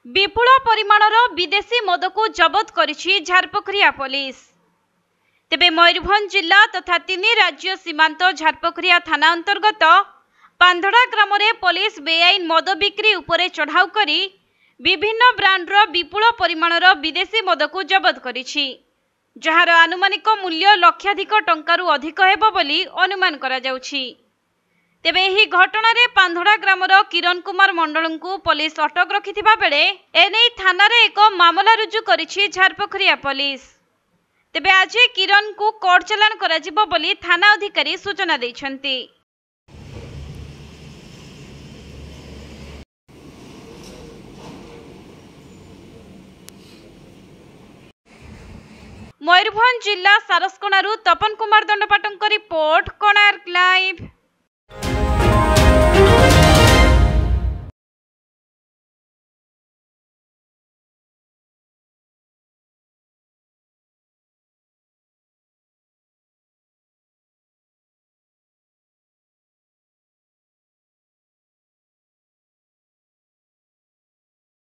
विपुल परिमाणर विदेशी मद को जबत करिछि झारपोखरिया पुलिस। तेबे मयूरभंज जिला तथा 3 राज्य सीमांत झारपोखरिया थाना अंतर्गत पांधड़ा ग्राम रे पुलिस बेआईन मद बिक्री उपरे चढ़ाऊ करी विभिन्न ब्रांडर विपुल परिमाणर विदेशी मद को जबत करिछि, जहार आनुमानिक मूल्य लक्षाधिक टंकारु अधिक हेबो बोली अनुमान करा जाउछि। तेबे एही घटना रे पांधड़ा ग्रामर किरण कुमार मंडल को पुलिस अटक रखिथिबा बेले एने थाना रे एक मामला रुजु करिछि झारपोखरिया पुलिस। तेबे आज किरण को कोर्ट चालान करा जिवो बोली थाना अधिकारी सूचना दैछन्ति। मयूरभंज जिला सारसकोणारू तपन कुमार दंडपाटଙ୍କ रिपोर्ट, कोणार्क लाइव।